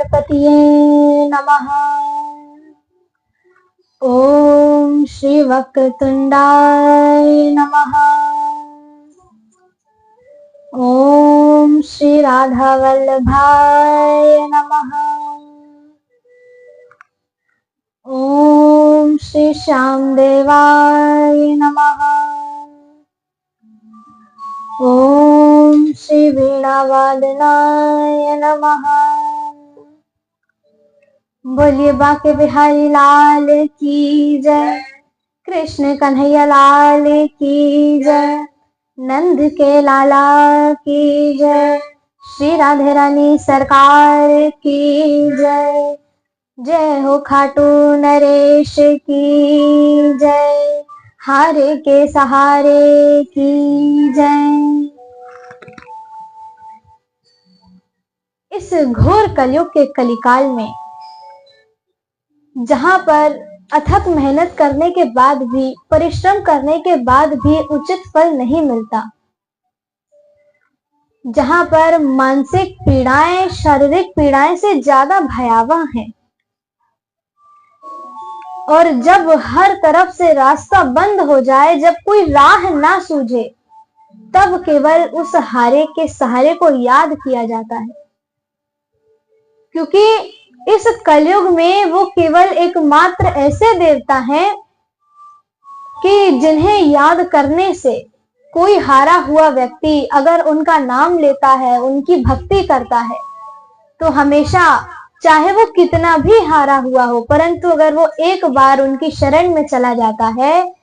गणपतये नमः। ओम श्री वक्रतुंडाय नमः। ओम श्री राधावल्लभाय नमः। ओम श्री श्यामदेवाय नमः। ओम श्री वीणावादनाय नमः। बोलिए बांके बिहारी लाल की जय, कृष्ण कन्हैया लाल की जय, नंद के लाला की जय, श्री राधे रानी सरकार की जय। जय हो खाटू नरेश की जय, हारे के सहारे की जय। इस घोर कलयुग के कलिकाल में जहां पर अथक मेहनत करने के बाद भी, परिश्रम करने के बाद भी उचित फल नहीं मिलता, जहां पर मानसिक पीड़ाएं शारीरिक पीड़ाएं से ज्यादा भयावह हैं, और जब हर तरफ से रास्ता बंद हो जाए, जब कोई राह ना सूझे, तब केवल उस हारे के सहारे को याद किया जाता है। क्योंकि इस कलयुग में वो केवल एकमात्र ऐसे देवता हैं कि जिन्हें याद करने से कोई हारा हुआ व्यक्ति अगर उनका नाम लेता है, उनकी भक्ति करता है, तो हमेशा, चाहे वो कितना भी हारा हुआ हो, परंतु अगर वो एक बार उनकी शरण में चला जाता है,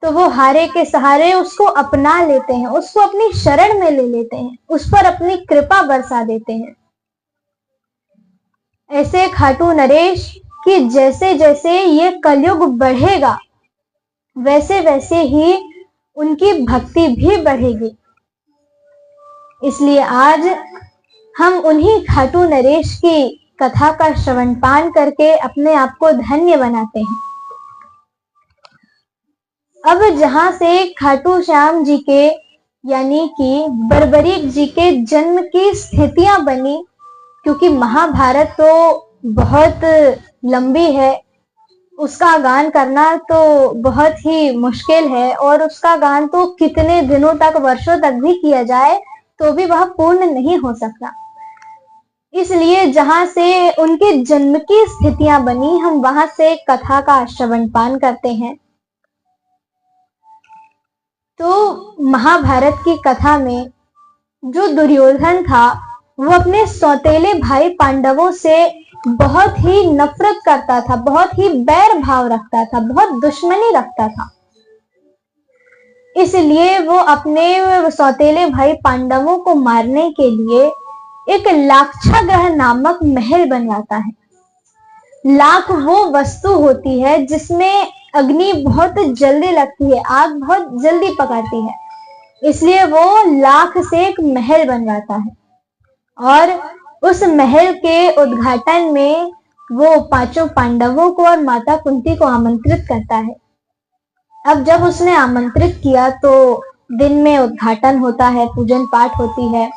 तो वो हारे के सहारे उसको अपना लेते हैं, उसको अपनी शरण में ले लेते हैं, उस पर अपनी कृपा बरसा देते हैं। ऐसे खाटू नरेश कि जैसे जैसे ये कलयुग बढ़ेगा, वैसे वैसे ही उनकी भक्ति भी बढ़ेगी। इसलिए आज हम उन्हीं खाटू नरेश की कथा का श्रवण पान करके अपने आप को धन्य बनाते हैं। अब जहां से खाटू श्याम जी के यानी कि बर्बरीक जी के जन्म की स्थितियां बनी, क्योंकि महाभारत तो बहुत लंबी है, उसका गान करना तो बहुत ही मुश्किल है, और उसका गान तो कितने दिनों तक, वर्षों तक भी किया जाए तो भी वह पूर्ण नहीं हो सकता। इसलिए जहां से उनके जन्म की स्थितियां बनी, हम वहां से कथा का श्रवण पान करते हैं। तो महाभारत की कथा में जो दुर्योधन था, वो अपने सौतेले भाई पांडवों से बहुत ही नफरत करता था, बहुत ही बैर भाव रखता था, बहुत दुश्मनी रखता था। इसलिए वो अपने सौतेले भाई पांडवों को मारने के लिए एक लाक्षागृह नामक महल बनवाता है। लाख वो वस्तु होती है जिसमें अग्नि बहुत जल्दी लगती है, आग बहुत जल्दी पकड़ती है, इसलिए वो लाख से एक महल बनवाता है। और उस महल के उद्घाटन में वो पांचों पांडवों को और माता कुंती को आमंत्रित करता है। अब जब उसने आमंत्रित किया तो दिन में उद्घाटन होता है, पूजन पाठ होती है।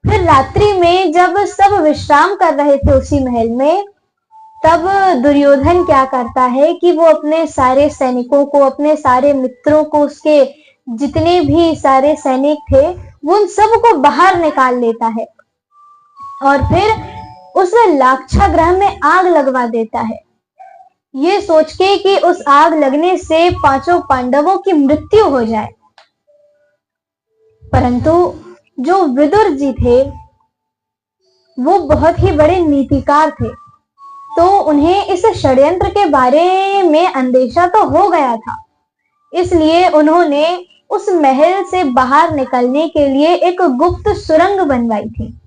फिर रात्रि में जब सब विश्राम कर रहे थे उसी महल में, तब दुर्योधन क्या करता है कि वो अपने सारे सैनिकों को, अपने सारे मित्रों को, उसके जितने भी सारे सैनिक थे, वो उन सबको बाहर निकाल लेता है और फिर उस लाक्षागृह में आग लगवा देता है, ये सोच के कि उस आग लगने से पांचों पांडवों की मृत्यु हो जाए। परंतु जो विदुर जी थे, वो बहुत ही बड़े नीतिकार थे, तो उन्हें इस षड्यंत्र के बारे में अंदेशा तो हो गया था। इसलिए उन्होंने उस महल से बाहर निकलने के लिए एक गुप्त सुरंग बनवाई थी,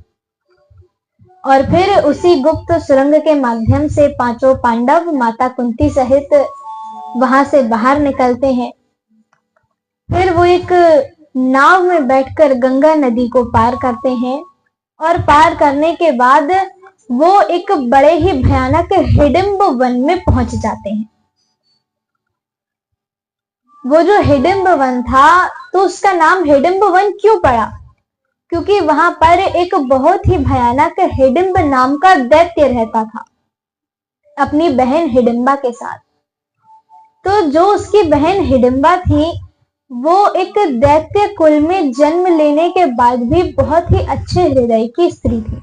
और फिर उसी गुप्त सुरंग के माध्यम से पांचों पांडव माता कुंती सहित वहां से बाहर निकलते हैं। फिर वो एक नाव में बैठकर गंगा नदी को पार करते हैं, और पार करने के बाद वो एक बड़े ही भयानक हिडिंब वन में पहुंच जाते हैं। वो जो हिडिंब वन था, तो उसका नाम हिडिंब वन क्यों पड़ा? क्योंकि वहां पर एक बहुत ही भयानक हिडिंब नाम का दैत्य रहता था अपनी बहन हिडिंबा के साथ। तो जो उसकी बहन हिडिंबा थी वो एक दैत्य कुल में जन्म लेने के बाद भी बहुत ही अच्छे हृदय की स्त्री थी।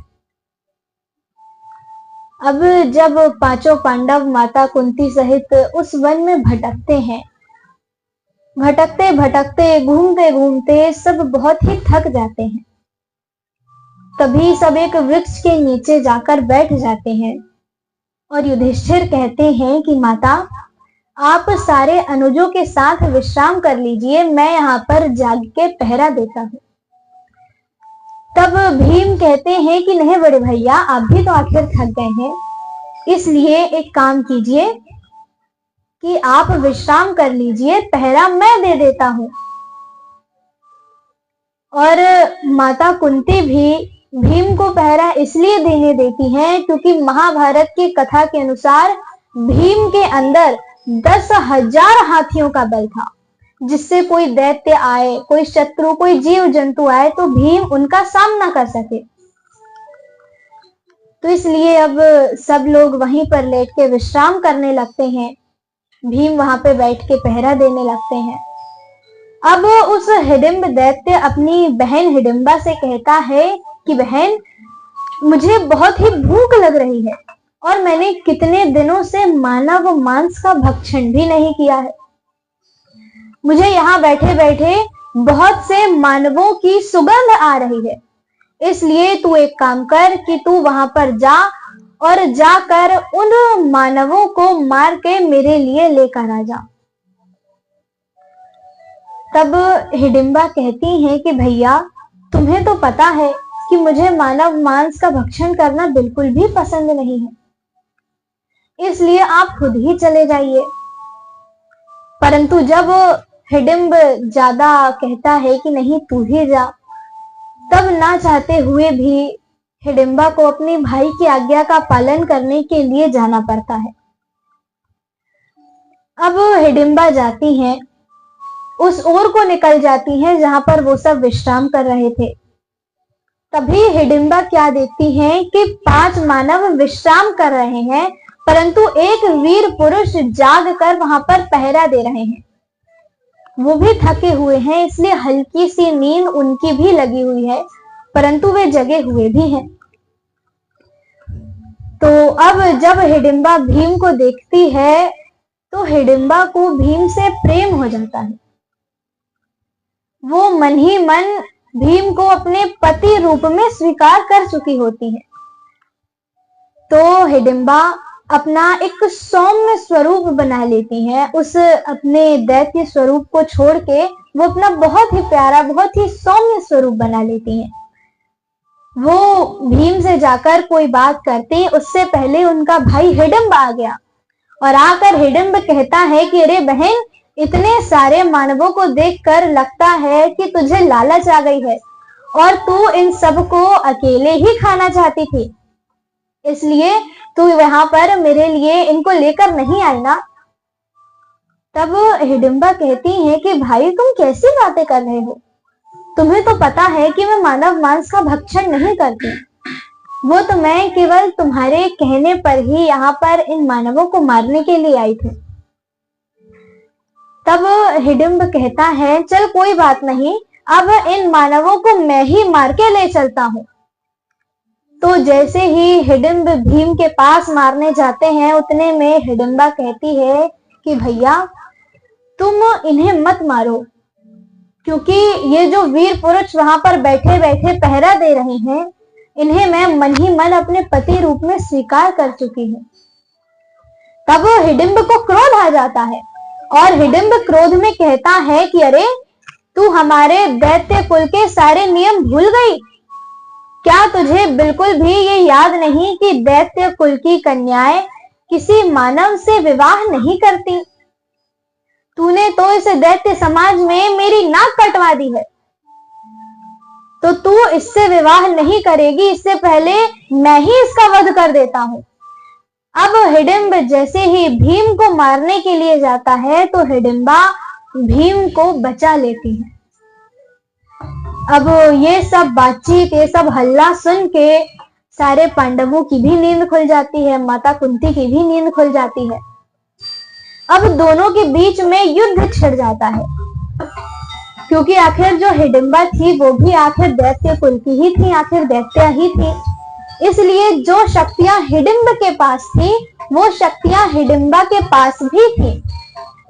अब जब पांचों पांडव माता कुंती सहित उस वन में भटकते हैं, भटकते भटकते घूमते घूमते सब बहुत ही थक जाते हैं। तभी सब एक वृक्ष के नीचे जाकर बैठ जाते हैं और युधिष्ठिर कहते हैं कि माता, आप सारे अनुजों के साथ विश्राम कर लीजिए, मैं यहाँ पर जाग के पहरा देता हूँ। तब भीम कहते हैं कि नहीं बड़े भैया, आप भी तो आखिर थक गए हैं, इसलिए एक काम कीजिए कि आप विश्राम कर लीजिए, पहरा मैं दे देता हूँ। और माता कुंती भी भीम को पहरा इसलिए देने देती हैं क्योंकि महाभारत की कथा के अनुसार भीम के अंदर 10,000 हाथियों का बल था, जिससे कोई दैत्य आए, कोई शत्रु, कोई जीव जंतु आए तो भीम उनका सामना कर सके। तो इसलिए अब सब लोग वहीं पर लेट के विश्राम करने लगते हैं, भीम वहां पे बैठ के पहरा देने लगते हैं। अब उस हिडिंब दैत्य अपनी बहन हिडिंबा से कहता है कि बहन, मुझे बहुत ही भूख लग रही है और मैंने कितने दिनों से मानव मांस का भक्षण भी नहीं किया है। मुझे यहाँ बैठे बैठे बहुत से मानवों की सुगंध आ रही है, इसलिए तू एक काम कर कि तू वहां पर जा और जाकर उन मानवों को मार के मेरे लिए लेकर आ जा। तब हिडिंबा कहती हैं कि भैया, तुम्हें तो पता है कि मुझे मानव मांस का भक्षण करना बिल्कुल भी पसंद नहीं है, इसलिए आप खुद ही चले जाइए। परंतु जब हिडिंब ज्यादा कहता है कि नहीं तू ही जा, तब ना चाहते हुए भी हिडिंबा को अपने भाई की आज्ञा का पालन करने के लिए जाना पड़ता है। अब हिडिंबा जाती हैं, उस ओर को निकल जाती हैं जहां पर वो सब विश्राम कर रहे थे। तभी हिडिंबा क्या देखती हैं कि 5 मानव विश्राम कर रहे हैं, परंतु एक वीर पुरुष जाग कर वहां पर पहरा दे रहे हैं। वो भी थके हुए हैं, इसलिए हल्की सी नींद उनकी भी लगी हुई है, परंतु वे जगे हुए भी हैं। तो अब जब हिडिंबा भीम को देखती है तो हिडिंबा को भीम से प्रेम हो जाता है। वो मन ही मन भीम को अपने पति रूप में स्वीकार कर चुकी होती है। तो हिडिंबा अपना एक सौम्य स्वरूप बना लेती है। उस अपने दैत्य स्वरूप को छोड़ के वो अपना बहुत ही प्यारा, बहुत ही सौम्य स्वरूप बना लेती है। वो भीम से जाकर कोई बात करती, उससे पहले उनका भाई हिडिंब आ गया और आकर हिडिंब कहता है कि अरे बहन, इतने सारे मानवों को देखकर लगता है कि तुझे लालच आ गई है और तू इन सबको अकेले ही खाना चाहती थी, इसलिए तू वहां पर मेरे लिए इनको लेकर नहीं आई ना। तब हिडिंबा कहती है कि भाई, तुम कैसी बातें कर रहे हो? तुम्हें तो पता है कि मैं मानव मांस का भक्षण नहीं करती। वो तो मैं केवल तुम्हारे कहने पर ही यहाँ पर इन मानवों को मारने के लिए आई थी। तब हिडिंब कहता है, चल कोई बात नहीं, अब इन मानवों को मैं ही मार के ले चलता हूँ। तो जैसे ही हिडिंब भीम के पास मारने जाते हैं, उतने में हिडिंबा कहती है कि भैया, तुम इन्हें मत मारो, क्योंकि ये जो वीर पुरुष वहां पर बैठे बैठे पहरा दे रहे हैं, इन्हें मैं मन ही मन अपने पति रूप में स्वीकार कर चुकी हूँ। तब हिडिंब को क्रोध आ जाता है और हिडिंब क्रोध में कहता है कि अरे, तू हमारे दैत्य कुल के सारे नियम भूल गई क्या? तुझे बिल्कुल भी ये याद नहीं कि दैत्य कुल की कन्याएं किसी मानव से विवाह नहीं करती? तूने तो इस दैत्य समाज में मेरी नाक कटवा दी है, तो तू इससे विवाह नहीं करेगी, इससे पहले मैं ही इसका वध कर देता हूं। अब हिडिंब जैसे ही भीम को मारने के लिए जाता है तो हिडिंबा भीम को बचा लेती है। अब ये सब बातचीत, ये सब हल्ला सुन के सारे पांडवों की भी नींद खुल जाती है, माता कुंती की भी नींद खुल जाती है। अब दोनों के बीच में युद्ध छिड़ जाता है, क्योंकि आखिर जो हिडिंबा थी वो भी आखिर दैत्य कुल की ही थी, आखिर दैत्य ही थी। इसलिए जो शक्तियां हिडिंब के पास थी वो शक्तियां हिडिंबा के पास भी थी।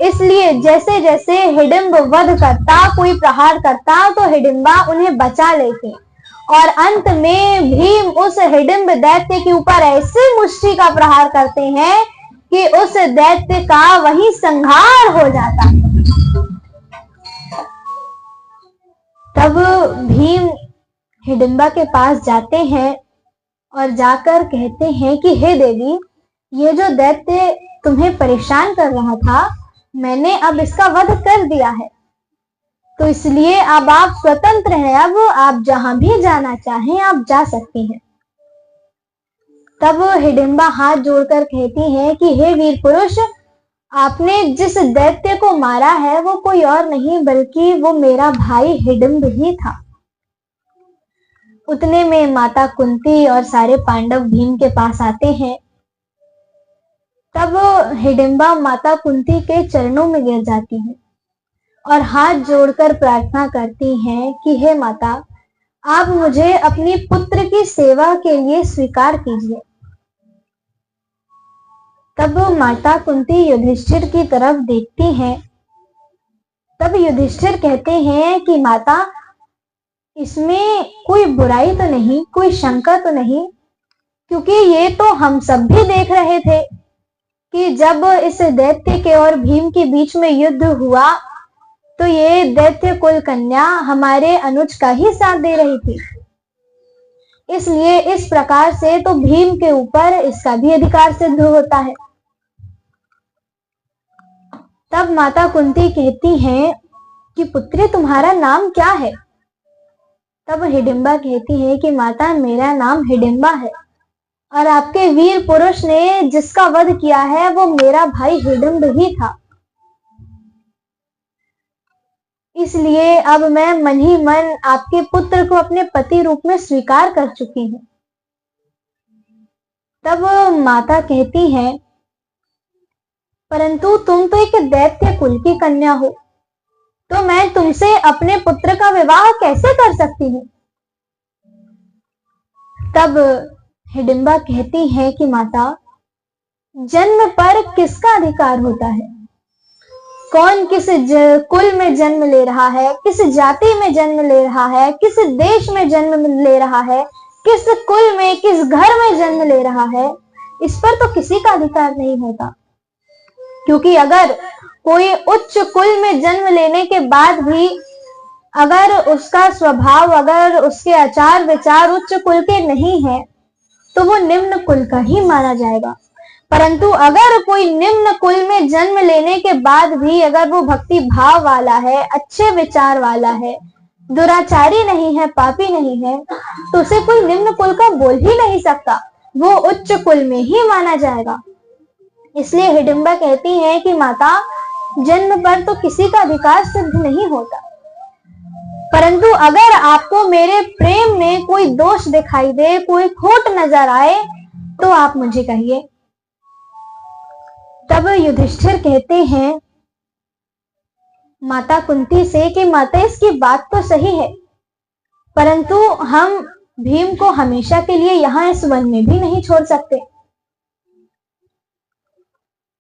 इसलिए जैसे जैसे हिडिंब वध करता, कोई प्रहार करता, तो हिडिंबा उन्हें बचा लेती और अंत में भीम उस हिडिंब दैत्य के ऊपर ऐसे मुष्टि का प्रहार करते हैं कि उस दैत्य का वही संहार हो जाता है। तब भीम हिडिंबा के पास जाते हैं और जाकर कहते हैं कि हे देवी, ये जो दैत्य तुम्हें परेशान कर रहा था, मैंने अब इसका वध कर दिया है, तो इसलिए अब आप स्वतंत्र हैं, अब आप जहां भी जाना चाहें आप जा सकती हैं। तब हिडिंबा हाथ जोड़कर कहती हैं कि हे वीर पुरुष, आपने जिस दैत्य को मारा है वो कोई और नहीं बल्कि वो मेरा भाई हिडिंब ही था। उतने में माता कुंती और सारे पांडव भीम के पास आते हैं। तब हिडिंबा माता कुंती के चरणों में गिर जाती है और हाथ जोड़कर प्रार्थना करती हैं कि हे माता, आप मुझे अपनी पुत्र की सेवा के लिए स्वीकार कीजिए। तब माता कुंती युधिष्ठिर की तरफ देखती हैं। तब युधिष्ठिर कहते हैं कि माता, इसमें कोई बुराई तो नहीं, कोई शंका तो नहीं, क्योंकि ये तो हम सब भी देख रहे थे कि जब इस दैत्य के और भीम के बीच में युद्ध हुआ तो ये दैत्य कुल कन्या हमारे अनुज का ही साथ दे रही थी। इसलिए इस प्रकार से तो भीम के ऊपर इसका भी अधिकार सिद्ध होता है। तब माता कुंती कहती हैं कि पुत्री, तुम्हारा नाम क्या है? तब हिडिंबा कहती है कि माता, मेरा नाम हिडिंबा है और आपके वीर पुरुष ने जिसका वध किया है वो मेरा भाई हिडिंब ही था। इसलिए अब मैं मन ही मन आपके पुत्र को अपने पति रूप में स्वीकार कर चुकी हूं। तब माता कहती हैं, परंतु तुम तो एक दैत्य कुल की कन्या हो, तो मैं तुमसे अपने पुत्र का विवाह कैसे कर सकती हूँ? तब हिडिंबा कहती है कि माता, जन्म पर किसका अधिकार होता है? कौन किस कुल में जन्म ले रहा है, किस जाति में जन्म ले रहा है, किस देश में जन्म ले रहा है, किस कुल में, किस घर में जन्म ले रहा है, इस पर तो किसी का अधिकार नहीं होता। क्योंकि अगर कोई उच्च कुल में जन्म लेने के बाद भी अगर उसका स्वभाव, अगर उसके आचार विचार उच्च कुल के नहीं है, तो वो निम्न कुल का ही माना जाएगा। परंतु अगर कोई निम्न कुल में जन्म लेने के बाद भी अगर वो भक्ति भाव वाला है, अच्छे विचार वाला है, दुराचारी नहीं है, पापी नहीं है, तो उसे कोई निम्न कुल का बोल ही नहीं सकता, वो उच्च कुल में ही माना जाएगा। इसलिए हिडिंबा कहती हैं कि माता, जन्म पर तो किसी का अधिकार सिद्ध नहीं होता, परंतु अगर आपको मेरे प्रेम में कोई दोष दिखाई दे, कोई खोट नजर आए, तो आप मुझे कहिए। तब युधिष्ठिर कहते हैं माता कुंती से कि माता, इसकी बात तो सही है, परंतु हम भीम को हमेशा के लिए यहाँ इस वन में भी नहीं छोड़ सकते।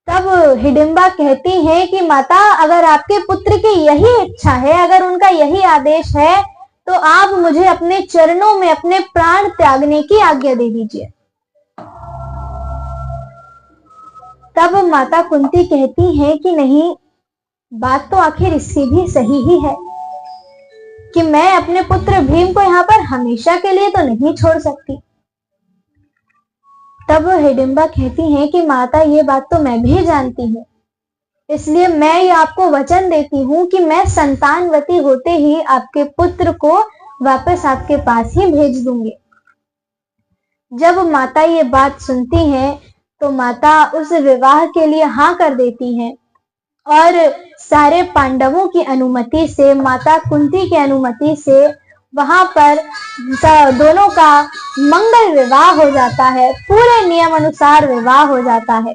तब हिडिंबा कहती हैं कि माता, अगर आपके पुत्र की यही इच्छा है, अगर उनका यही आदेश है, तो आप मुझे अपने चरणों में अपने प्राण त्यागने की आज्ञा दे दीजिए। तब माता कुंती कहती हैं कि नहीं, बात तो आखिर इसकी भी सही ही है कि मैं अपने पुत्र भीम को यहाँ पर हमेशा के लिए तो नहीं छोड़ सकती। तब हिडिंबा कहती हैं कि माता, ये बात तो मैं भी जानती हूँ, इसलिए मैं ये आपको वचन देती हूँ कि मैं संतानवती होते ही आपके पुत्र को वापस आपके पास ही भेज दूंगी। जब माता ये बात सुनती हैं तो माता उस विवाह के लिए हाँ कर देती हैं और सारे पांडवों की अनुमति से, माता कुंती की अनुमति से वहां पर दोनों का मंगल विवाह हो जाता है, पूरे नियम अनुसार विवाह हो जाता है।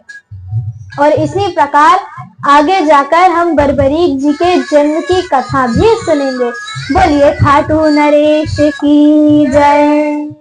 और इसी प्रकार आगे जाकर हम बर्बरीक जी के जन्म की कथा भी सुनेंगे। बोलिए खाटू नरेश की जय।